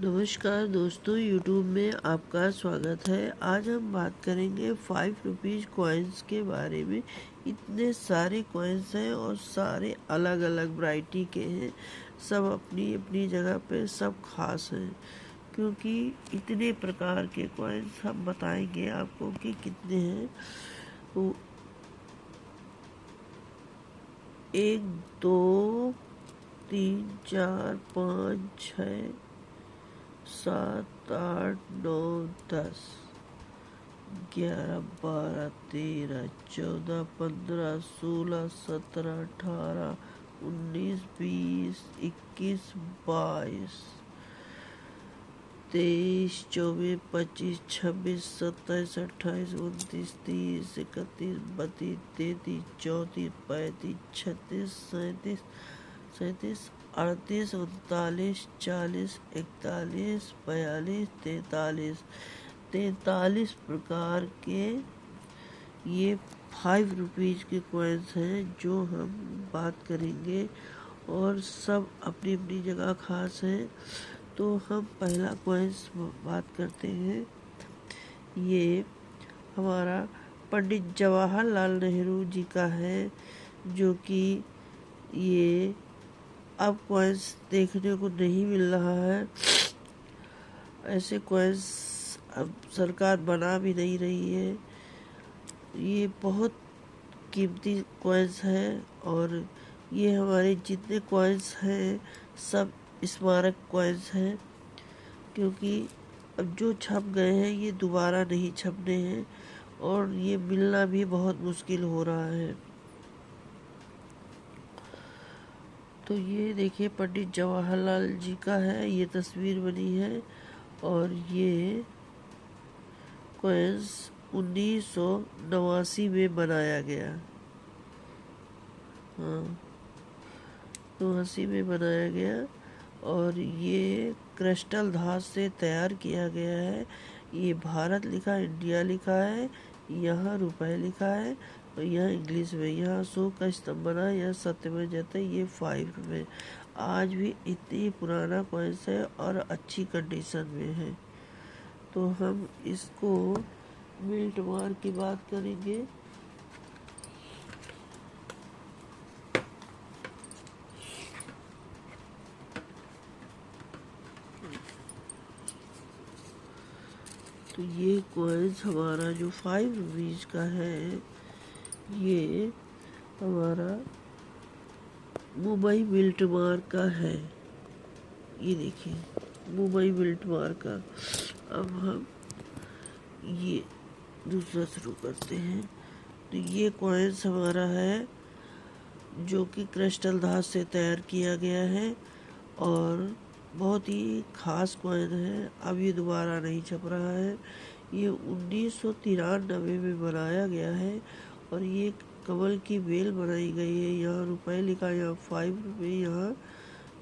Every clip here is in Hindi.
नमस्कार दोस्तों, YouTube में आपका स्वागत है। आज हम बात करेंगे 5 रुपीज़ कॉइन्स के बारे में। इतने सारे कॉइन्स हैं और सारे अलग अलग वैरायटी के हैं। सब अपनी अपनी जगह पे सब खास हैं, क्योंकि इतने प्रकार के कॉइन्स हम बताएंगे आपको कि कितने हैं। तो 1 2 3 4 5 6 7 8 9 10 11 12 13 14 15 16 17 18 19 20 21 22 23 24 25 26 27 28 29 30 31 32 33 34 35 36 37 37 38 39 40 41 42 43 प्रकार के ये 5 रुपीज़ के कॉइन्स हैं जो हम बात करेंगे, और सब अपनी अपनी जगह खास हैं। तो हम पहला कॉइन्स बात करते हैं। ये हमारा पंडित जवाहरलाल नेहरू जी का है, जो कि ये अब कॉइन्स देखने को नहीं मिल रहा है। ऐसे कॉइन्स अब सरकार बना भी नहीं रही है। ये बहुत कीमती कॉइन्स हैं, और ये हमारे जितने कॉइन्स हैं सब स्मारक कॉइन्स हैं, क्योंकि अब जो छप गए हैं ये दोबारा नहीं छपने हैं, और ये मिलना भी बहुत मुश्किल हो रहा है। तो ये देखिए पंडित जवाहरलाल जी का है, ये तस्वीर बनी है, और ये कॉइन्स 1989 में बनाया गया। हाँ, 89 में बनाया गया, और ये क्रिस्टल धातु से तैयार किया गया है। ये भारत लिखा, इंडिया लिखा है, यहाँ रुपए लिखा है, और यहाँ इंग्लिश में। यहाँ अशोक का स्तंभ बना, यहाँ सत्यमेव जयते। ये 5 रुपये आज भी इतनी पुराना कॉइन्स है और अच्छी कंडीशन में है। तो हम इसको मिल्ट मार की बात करेंगे। तो ये कॉइन्स हमारा जो 5 रुपीज़ का है, ये हमारा मुंबई मिल्ट मार्क का है। ये देखिए मुंबई मिल्ट मार्क का। अब हम ये दूसरा शुरू करते हैं। तो ये कॉइन्स हमारा है जो कि क्रिस्टल धातु से तैयार किया गया है, और बहुत ही खास कॉइन है। अब ये दोबारा नहीं छप रहा है। ये 1993 में बनाया गया है, और ये कमल की बेल बनाई गई है। यहाँ रुपए लिखा, यहाँ 5 रुपये, यहाँ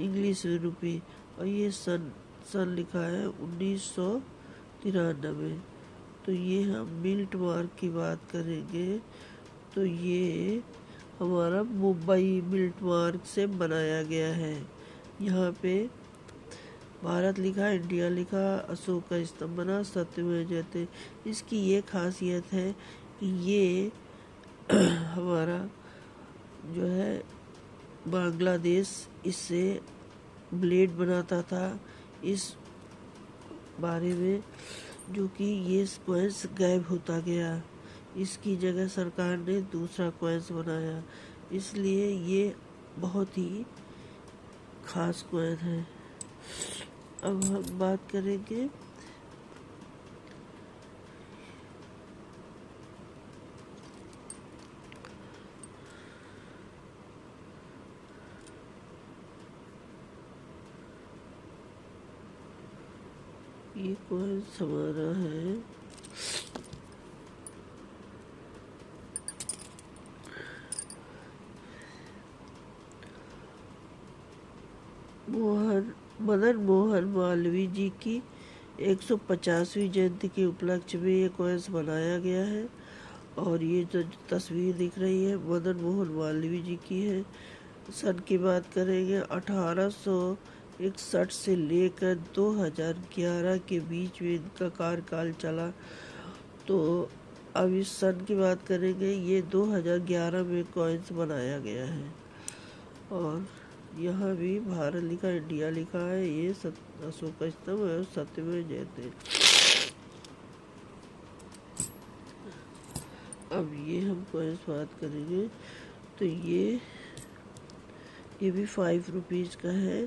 इंग्लिश में रुपये, और ये सन लिखा है 1993। तो ये हम मिल्ट मार्क की बात करेंगे। तो ये हमारा मुंबई मिल्ट मार्क से बनाया गया है। यहाँ पे भारत लिखा, इंडिया लिखा, अशोक का स्तंभ बना, सत्यमेव जयते। इसकी ये खासियत है कि ये हमारा जो है बांग्लादेश इससे ब्लेड बनाता था। इस बारे में जो कि ये कॉइन्स गायब होता गया, इसकी जगह सरकार ने दूसरा कॉइन्स बनाया, इसलिए ये बहुत ही खास कॉइन है। अब हम बात करेंगे ये कॉइन्स हमारा है मदन मोहन मालवीय जी की 150वीं जयंती के उपलक्ष्य में ये कॉइन्स बनाया गया है। और ये जो तस्वीर दिख रही है मदन मोहन मालवीय जी की है। सन की बात करेंगे 1800 1961 से लेकर 2011 के बीच में इनका कार्यकाल चला। तो अब इस सन की बात करेंगे, ये 2011 में कॉइन्स बनाया गया है। और यहाँ भी भारत लिखा, इंडिया लिखा है। ये अशोक स्तंभ और सत्यमेव जयते। अब ये हम कॉइन्स बात करेंगे, तो ये भी 5 रुपीज़ का है।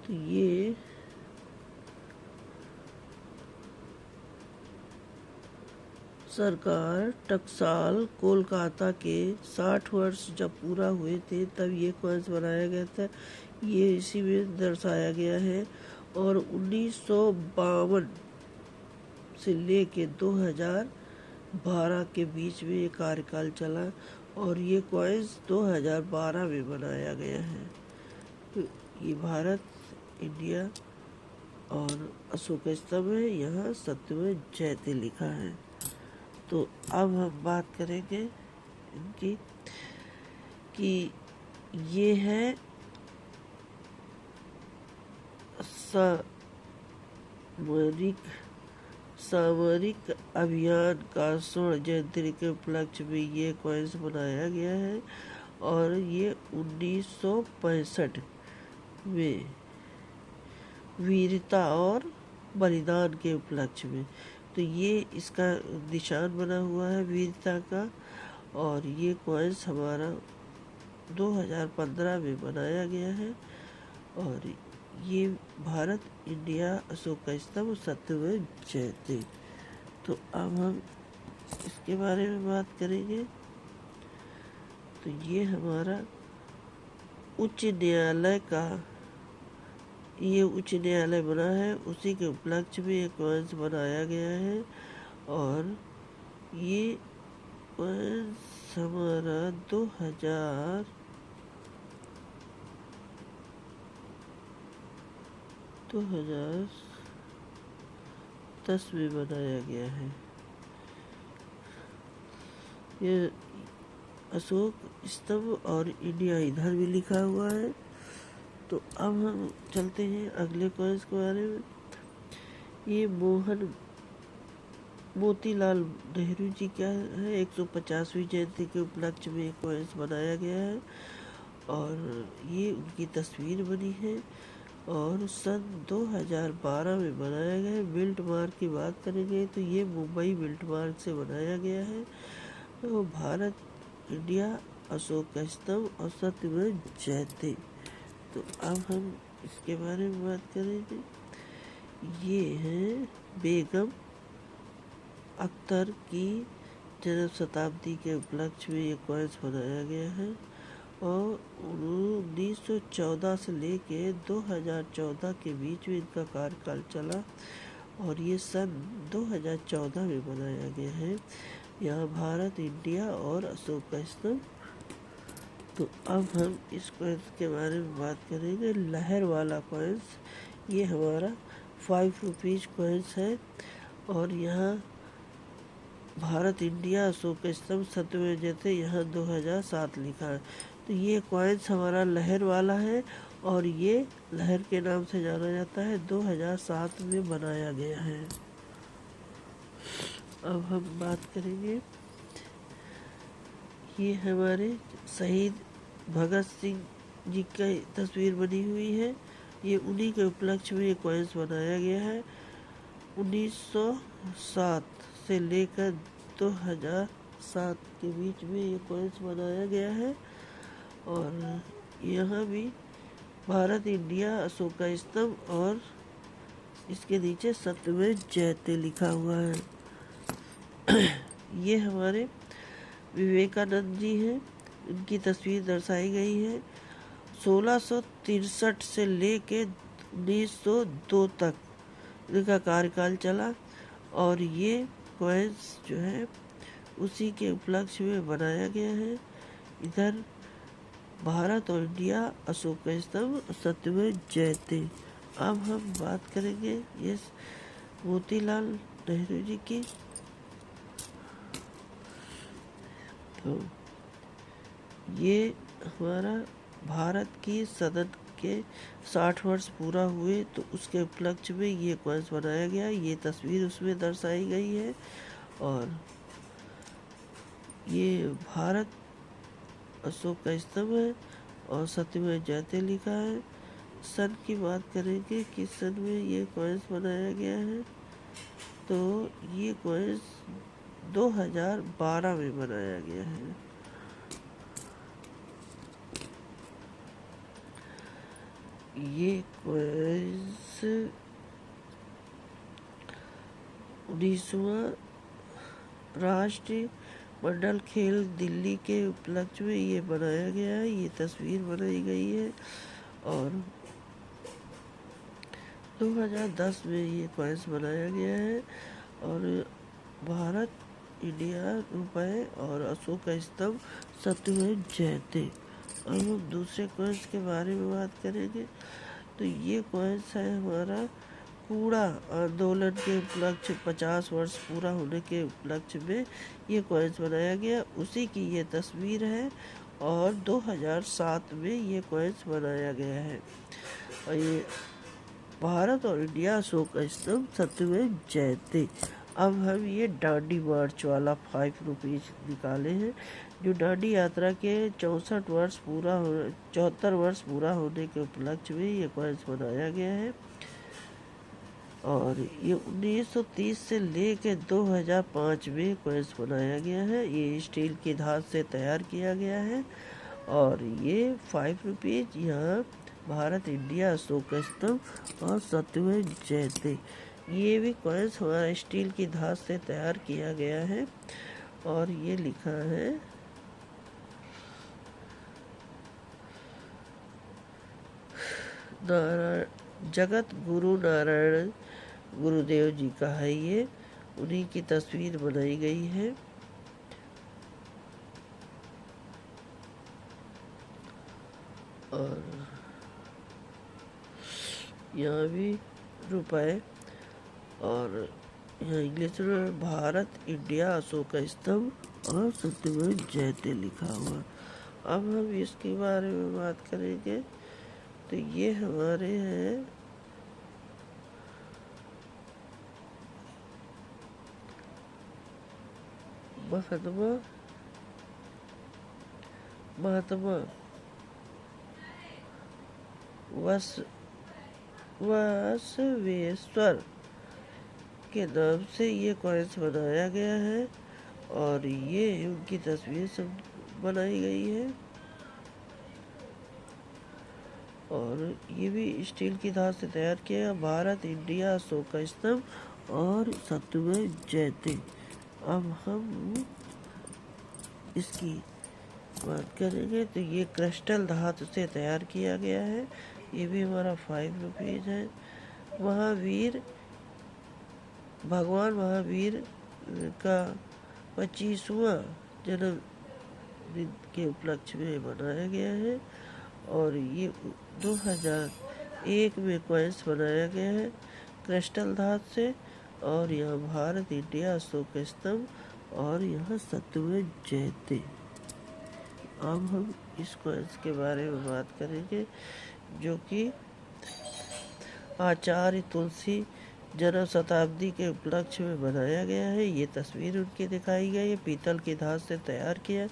तो ये सरकार टकसाल कोलकाता के 60 वर्ष जब पूरा हुए थे तब ये कॉइन्स बनाया गया था। ये इसी में दर्शाया गया है। और 1952 से लेके 2012 के बीच में ये कार्यकाल चला और ये कॉइन्स 2012 में बनाया गया है। तो ये भारत, इंडिया और अशोक स्तंभ है। यहाँ सत्यमेव जयते लिखा है। तो अब हम बात करेंगे इनकी कि ये है सामरिक अभियान का स्वर्ण जयंती के उपलक्ष्य में ये कॉइन्स बनाया गया है। और ये 1965 में वीरता और बलिदान के उपलक्ष्य में। तो ये इसका निशान बना हुआ है वीरता का। और ये कॉइन्स हमारा 2015 में बनाया गया है। और ये भारत, इंडिया, अशोक स्तंभ, सत्यमेव जयते। तो अब हम इसके बारे में बात करेंगे। तो ये हमारा उच्च न्यायालय का, ये उच्च न्यायालय बना है, उसी के उपलक्ष्य में एक कॉइन्स बनाया गया है। और ये कॉइन्स हमारा 2010 में बनाया गया है। ये अशोक स्तंभ और इंडिया इधर भी लिखा हुआ है। तो अब हम चलते हैं अगले कॉइन्स के बारे में। ये मोतीलाल नेहरू जी का है। 150वीं जयंती के उपलक्ष्य में कॉइन्स बनाया गया है और ये उनकी तस्वीर बनी है और सन 2012 में बनाया गया है। बिल्ट मार्क की बात करेंगे तो ये मुंबई बिल्ट मार्क से बनाया गया है। तो भारत, इंडिया, अशोक स्तंभ और सत्यमेव जयते। तो अब हम इसके बारे में बात करेंगे। ये है बेगम अख्तर की जन्म शताब्दी के उपलक्ष्य में ये कॉइन्स बनाया गया है। और 1914 से लेके 2014 के बीच में इनका कार्यकाल चला और ये सन 2014 में बनाया गया है। यहाँ भारत, इंडिया और अशोक स्तंभ। तो अब हम इस कॉइन्स के बारे में बात करेंगे। लहर वाला कॉइन्स, ये हमारा 5 रुपीज़ कॉइन्स है और यहाँ भारत, इंडिया, अशोक स्तंभ, सत्यमेव जयते, यहाँ 2007 लिखा है। तो ये कॉइन्स हमारा लहर वाला है और ये लहर के नाम से जाना जाता है। 2007 में बनाया गया है। अब हम बात करेंगे, ये हमारे शहीद भगत सिंह जी की तस्वीर बनी हुई है। ये उन्हीं के उपलक्ष्य में ये कॉइन्स बनाया गया है। 1907 से लेकर 2007 के बीच में ये कॉइन्स बनाया गया है। और यहाँ भी भारत, इंडिया, अशोक स्तंभ और इसके नीचे सत्यमेव जयते लिखा हुआ है। ये हमारे विवेकानंद जी हैं, इनकी तस्वीर दर्शाई गई है। 1663 से लेके 1902 तक इनका कार्यकाल चला और ये कॉइन्स जो है उसी के उपलक्ष्य में बनाया गया है। इधर भारत और इंडिया, अशोक स्तंभ, सत्यमेव जयते। अब हम बात करेंगे ये मोतीलाल नेहरू जी की। तो ये हमारा भारत की सदन के 60 वर्ष पूरा हुए तो उसके उपलक्ष्य में ये कॉइन्स बनाया गया। ये तस्वीर उसमें दर्शाई गई है। और ये भारत अशोक का स्तंभ है और सत्यमेव जयते लिखा है। सन की बात करेंगे कि सन में ये कॉइन्स बनाया गया है, तो ये कॉइन्स 2012 में बनाया गया है। ये कॉइन्स 19वां राष्ट्रीय मंडल खेल दिल्ली के उपलक्ष्य में ये बनाया गया है। ये तस्वीर बनाई गई है। और 2010 में ये कॉइन्स बनाया गया है। और भारत, इंडिया, रुपए और अशोक का स्तंभ, सत्यमेव जयते। अब हम दूसरे कॉइन्स के बारे में बात करेंगे। तो ये कॉइन्स है हमारा कूड़ा आंदोलन के उपलक्ष्य 50 वर्ष पूरा होने के उपलक्ष्य में ये कॉइन्स बनाया गया। उसी की ये तस्वीर है और 2007 में ये कॉइन्स बनाया गया है। और ये भारत और इंडिया अशोक का स्तंभ, सत्यमेव जयते। अब हम ये डांडी मार्च वाला 5 रुपीज निकाले हैं, जो डांडी यात्रा के 74 वर्ष पूरा होने के उपलक्ष्य में ये कॉइन्स बनाया गया है। और ये 1930 से लेकर 2005 में कॉइन्स बनाया गया है। ये स्टील की धात से तैयार किया गया है। और ये 5 रुपीज यहाँ भारत, इंडिया, अशोक का स्तंभ और सत्यमेव जयते। ये भी कॉइन्स हमारा स्टील की धात से तैयार किया गया है। और ये लिखा है जगत गुरु नारायण गुरुदेव जी का है। ये उन्हीं की तस्वीर बनाई गई है। और यहाँ भी रुपए और यहाँ इंग्लिश में भारत, इंडिया, अशोक का स्तंभ और सत्यमेव जयते लिखा हुआ। अब हम इसके बारे में बात करेंगे। तो ये हमारे हैं महात्मा बसवेश्वर के नाम से ये कॉइन्स बनाया गया है। और ये उनकी तस्वीर सब बनाई गई है। और ये भी स्टील की धात से तैयार किया गया। भारत, इंडिया, अशोक का स्तंभ और सत्यमेव जयते। अब हम इसकी बात करेंगे। तो ये क्रिस्टल धातु से तैयार किया गया है। ये भी हमारा 5 रुपीज है। भगवान महावीर का 25वां जन्मदिन के उपलक्ष्य में बनाया गया है। और ये 2001 में कॉइन्स बनाया गया है क्रिस्टल धातु से। और यहाँ भारत, इंडिया, अशोक का स्तंभ और यहाँ सत्यमेव जयते। अब हम इस कॉइन्स के बारे में बात करेंगे, जो कि आचार्य तुलसी जन्म शताब्दी के उपलक्ष्य में बनाया गया है। ये तस्वीर उनकी दिखाई गई है। पीतल की धात से तैयार किया।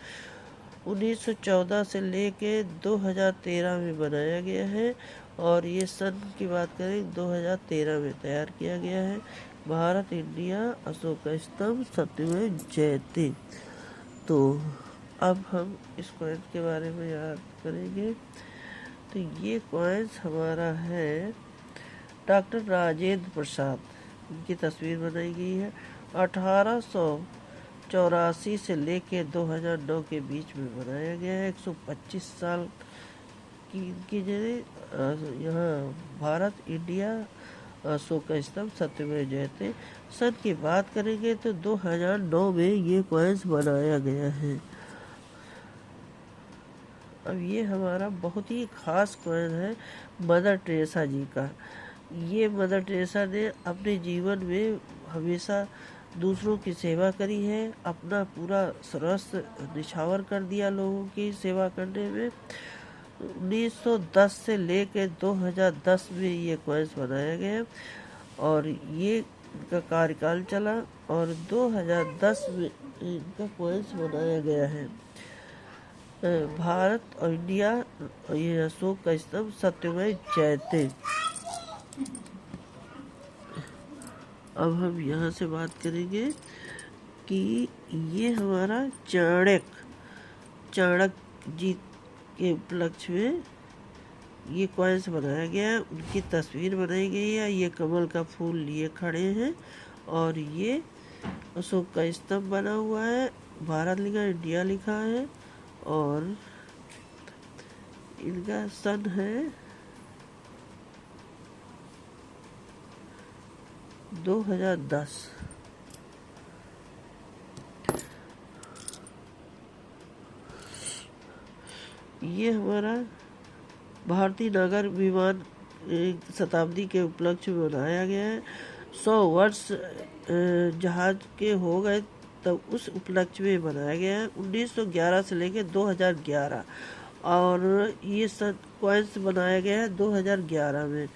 1914 से लेके 2013 में बनाया गया है। और ये सन की बात करें 2013 में तैयार किया गया है। भारत, इंडिया, अशोक का स्तंभ, सत्यमेव जयते। तो अब हम इस कॉइन्स के बारे में याद करेंगे। तो ये कॉइन्स हमारा है डॉक्टर राजेंद्र प्रसाद, इनकी तस्वीर बनाई गई है। 1884 से लेके 2009 के बीच में बनाया गया है। 125 साल की इनकी जगह यहाँ भारत, इंडिया, अशोक का स्तंभ, सत्यमेव जयते। सन की बात करेंगे तो 2009 में ये कॉइन्स बनाया गया है। अब ये हमारा बहुत ही खास कॉइन है मदर टेरेसा जी का। ये मदर टेरेसा ने अपने जीवन में हमेशा दूसरों की सेवा करी है। अपना पूरा सर्वस्व निछावर कर दिया लोगों की सेवा करने में। 1910 से लेकर 2010 में ये कॉइन्स बनाया गया और ये इनका कार्यकाल चला और 2010 में इनका कॉइन्स बनाया गया है। भारत और इंडिया, ये अशोक का स्तंभ, सत्यमेव जयते। अब हम यहाँ से बात करेंगे कि ये हमारा चाणक्य जी के उपलक्ष्य में ये कॉइन्स बनाया गया है। उनकी तस्वीर बनाई गई है। ये कमल का फूल लिए खड़े हैं और ये अशोक का स्तंभ बना हुआ है। भारत लिखा है, इंडिया लिखा है और इनका सन है 2010। ये हमारा भारतीय नागर विमान शताब्दी के उपलक्ष्य में बनाया गया है। 100 वर्ष जहाज के हो गए तब उस उपलक्ष्य में बनाया गया है। 1911 से लेकर 2011 और ये सब कॉइन्स बनाया गया है 2011 में।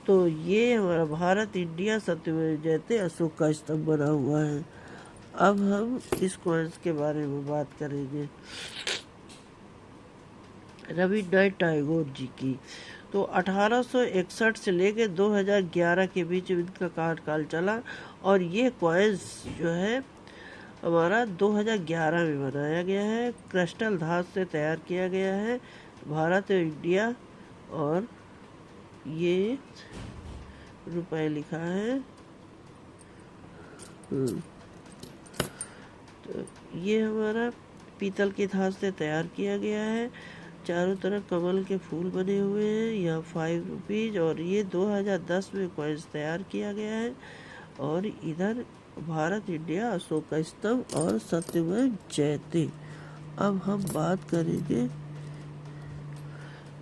तो ये हमारा भारत इंडिया सत्यमेव जयते अशोक का स्तंभ बना हुआ है। अब हम इस कॉइन्स के बारे में बात करेंगे। रविन्द्रनाथ टैगोर जी की तो 1861 से लेकर 2011 के बीच इनका कार्यकाल चला और ये कॉइन्स जो है हमारा 2011 में बनाया गया है। क्रिस्टल धातु से तैयार किया गया है। भारत और इंडिया और ये रुपए लिखा है। तो ये हमारा पीतल की धातु से तैयार किया गया है। चारों तरफ कमल के फूल बने हुए हैं। यह 5 रुपीज और ये 2010 में कॉइन्स तैयार किया गया है। और इधर भारत इंडिया अशोक का स्तंभ और सत्यमेव जयते। अब हम बात करेंगे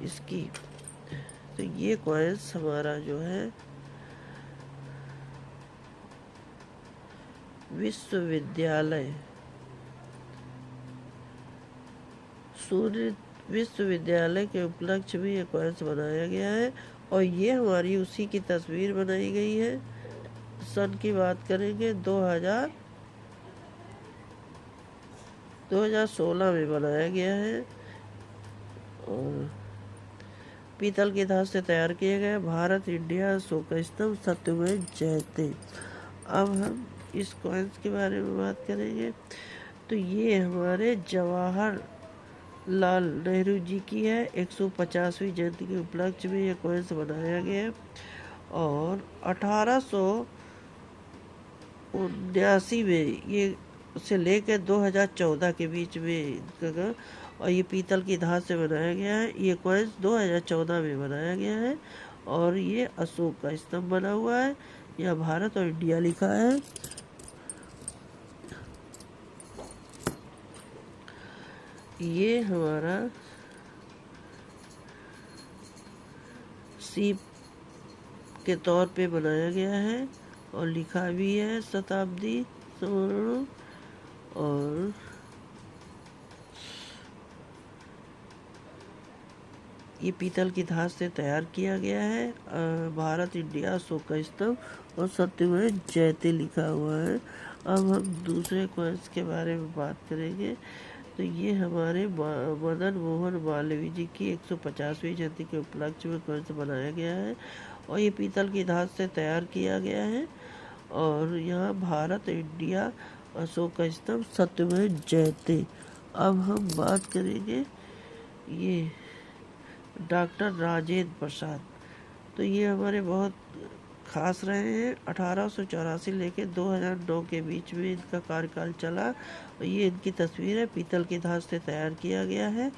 इसकी। तो ये कॉइन्स हमारा जो है विश्वविद्यालय सूर्य विश्वविद्यालय के उपलक्ष्य में ये कॉइन्स बनाया गया है और ये हमारी उसी की तस्वीर बनाई गई है। सन की बात करेंगे 2016 में बनाया गया है और पीतल की धातु से तैयार किए गए। भारत इंडिया अशोक का स्तंभ सत्यमेव जयते। अब हम इस कॉइन्स के बारे में बात करेंगे। तो ये हमारे जवाहर लाल नेहरू जी की है। 150वीं जयंती के उपलक्ष्य में ये कॉइन्स बनाया गया और 1879 में ये से लेकर 2014 के बीच में और ये पीतल की धातु से बनाया गया है। ये कॉइन्स 2014 में बनाया गया है और ये अशोक का स्तंभ बना हुआ है। यह भारत और इंडिया लिखा है। ये हमारा सीप के तौर पे बनाया गया है और लिखा भी है शताब्दी समारोह। और ये पीतल की धातु से तैयार किया गया है। भारत इंडिया अशोक का स्तंभ और सत्यमेव जयते लिखा हुआ है। अब हम दूसरे कॉइन्स के बारे में बात करेंगे। तो ये हमारे मदन मोहन मालवीय जी की 150वीं जयंती के उपलक्ष्य में कॉइन्स बनाया गया है और ये पीतल की धातु से तैयार किया गया है और यहाँ भारत इंडिया अशोक का स्तंभ सत्यमेव जयते। अब हम बात करेंगे ये डॉक्टर राजेंद्र प्रसाद। तो ये हमारे बहुत खास रहे हैं। 1884 लेकर 2009 के बीच में इनका कार्यकाल चला और ये इनकी तस्वीर है। पीतल की धातु से तैयार किया गया है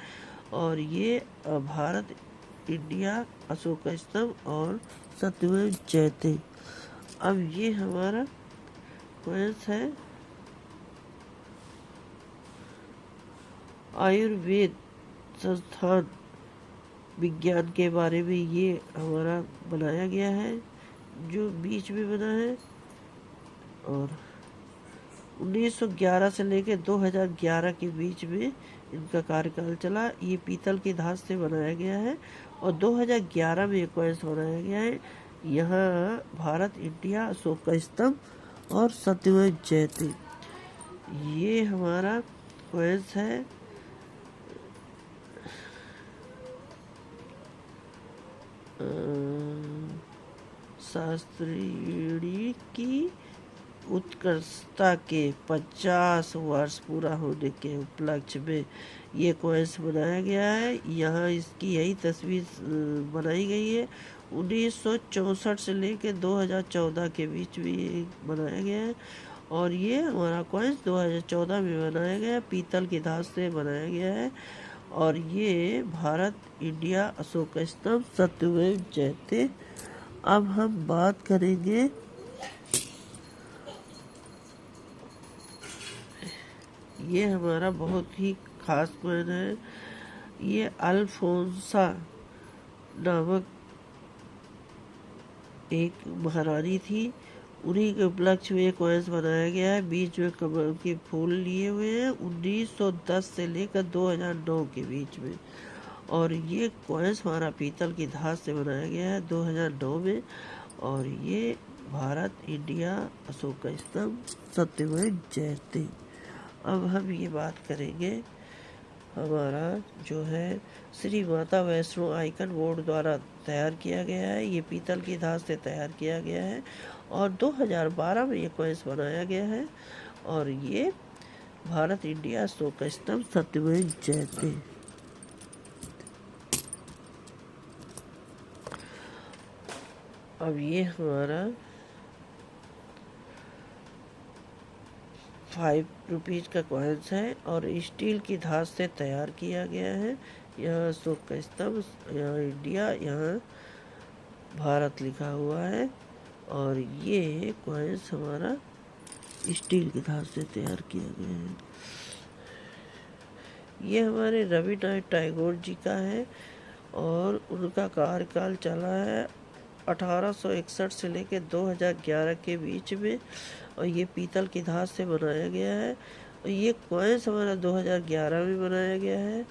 और ये भारत इंडिया अशोक का स्तंभ और सत्यमेव जयते। अब ये हमारा कॉइन्स है आयुर्वेद संस्थान विज्ञान के बारे में। ये हमारा बनाया गया है जो बीच में बना है और 1911 से लेकर 2011 के बीच में इनका कार्यकाल चला। ये पीतल की धात से बनाया गया है और 2011 में ये कॉइन्स बनाया गया है। यहाँ भारत, इंडिया, अशोक का स्तंभ और सत्यमेव जयते, ये हमारा कॉइन्स है। शास्त्री की उत्कृष्टता के 50 वर्ष पूरा होने के उपलक्ष्य में ये कॉइन्स बनाया गया है। यहाँ इसकी यही तस्वीर बनाई गई है। 1964 से लेकर 2014 के बीच में ये बनाया गया है और ये हमारा कॉइन्स 2014 में बनाया गया है, पीतल की धात से बनाया गया है। और ये भारत, इंडिया, अशोक का स्तंभ, सत्यमेव जयते। अब हम बात करेंगे ये हमारा बहुत ही खास कॉइन है। ये अल्फोंसा नामक एक महारानी थी, उन्हीं के उपलक्ष्य में ये कॉइन्स बनाया गया है। बीच में कमल के फूल लिए हुए हैं। 1910 से लेकर 2009 के बीच में। और ये कॉइन्स हमारा पीतल की धात से बनाया गया है 2009 में। और ये भारत, इंडिया, अशोक का स्तंभ, सत्यमेव जयते। अब हम ये बात करेंगे हमारा जो है श्री माता वैष्णो आइकन बोर्ड द्वारा तैयार किया गया है। ये पीतल की धात से तैयार किया गया है और 2012 में ये कॉइन्स बनाया गया है। और ये भारत, इंडिया, अशोक का स्तंभ, सत्यमेव जयते। अब ये हमारा 5 रुपीज का कॉइन्स है और स्टील की धात से तैयार किया गया है। यहाँ अशोक का स्तंभ, यहाँ इंडिया, यहाँ भारत लिखा हुआ है। और ये कॉइन्स हमारा स्टील की धात से तैयार किया गया है। ये हमारे रविन्द्रनाथ टैगोर जी का है और उनका कार्यकाल चला है 1861 से लेकर 2011 के बीच में। और ये पीतल की धात से बनाया गया है। और ये कॉइन्स हमारा 2011 में बनाया गया है।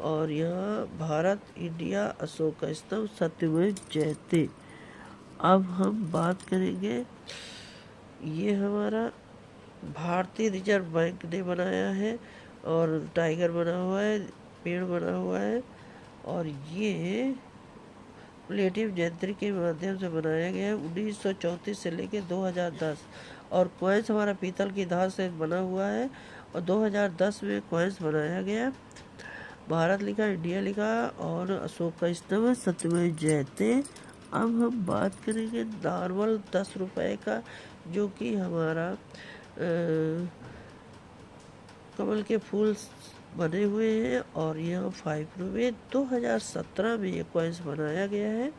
और यहाँ भारत, इंडिया, अशोक का स्तंभ, सत्यमेव जयते। अब हम बात करेंगे ये हमारा भारतीय रिजर्व बैंक ने बनाया है और टाइगर बना हुआ है, पेड़ बना हुआ है। और ये प्लेटिव यंत्र के माध्यम से बनाया गया है 1934 से लेकर 2010। और कॉइन्स हमारा पीतल की धात से बना हुआ है और 2010 में कॉइन्स बनाया गया। भारत लिखा, इंडिया लिखा और अशोक का स्तंभ, सत्यमेव जयते। अब हम बात करेंगे नॉर्मल 10 रुपए का, जो कि हमारा कमल के फूल बने हुए हैं। और यह 5 रुपये 2017 में ये कॉइन्स बनाया गया है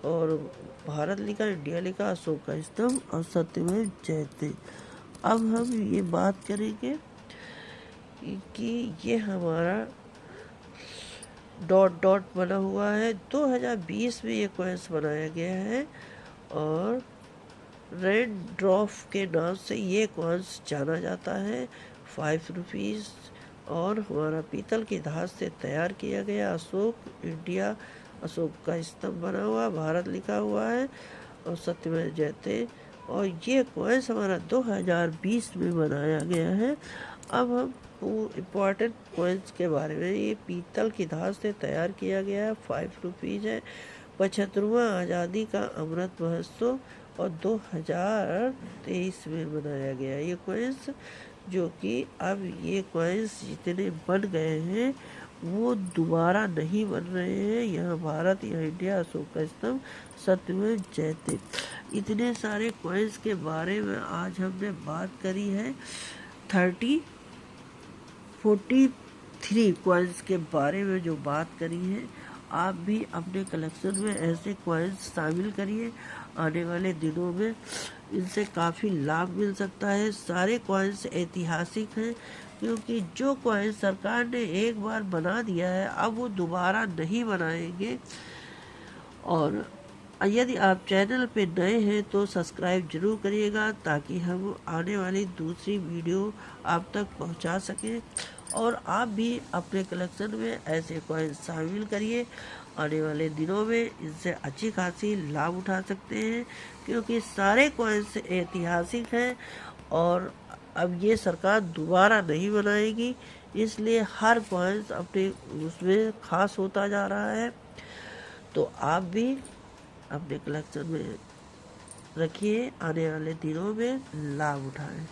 और भारत लिखा, इंडिया लिखा, अशोक का स्तंभ और सत्यमेव जयते। अब हम ये बात करेंगे कि ये हमारा डॉट डॉट बना हुआ है। 2020 में ये कॉइन्स बनाया गया है और रेड ड्रॉप के नाम से ये कॉइन्स जाना जाता है। 5 रुपीज़ और हमारा पीतल की धात से तैयार किया गया। अशोक, इंडिया, अशोक का स्तंभ बना हुआ, भारत लिखा हुआ है और सत्यमेव जयते। और ये कॉइन्स हमारा 2020 में बनाया गया है। अब हम इम्पॉर्टेंट कॉइन्स के बारे में, ये पीतल की धात से तैयार किया गया है, 5 रुपीज़ है। 75वां आज़ादी का अमृत महोत्सव और 2023 में बनाया गया ये कॉइन्स, जो कि अब ये कॉइन्स जितने बन गए हैं वो दोबारा नहीं बन रहे हैं। यहाँ भारत, यहाँ इंडिया, अशोक का स्तंभ, सत्यमेव जयते। इतने सारे कॉइन्स के बारे में आज हमने बात करी है। 43 कॉइन्स के बारे में जो बात करी है, आप भी अपने कलेक्शन में ऐसे कॉइन्स शामिल करिए। आने वाले दिनों में इनसे काफ़ी लाभ मिल सकता है। सारे कॉइन्स ऐतिहासिक हैं, क्योंकि जो कॉइन्स सरकार ने एक बार बना दिया है अब वो दोबारा नहीं बनाएंगे। और यदि आप चैनल पे नए हैं तो सब्सक्राइब जरूर करिएगा ताकि हम आने वाली दूसरी वीडियो आप तक पहुंचा सकें, और आप भी अपने कलेक्शन में ऐसे कॉइन शामिल करिए। आने वाले दिनों में इनसे अच्छी खासी लाभ उठा सकते हैं, क्योंकि सारे कॉइन्स ऐतिहासिक हैं और अब ये सरकार दोबारा नहीं बनाएगी, इसलिए हर कॉइन्स अपने उसमें खास होता जा रहा है। तो आप भी अपने कलेक्शन में रखिए, आने वाले दिनों में लाभ उठाएं।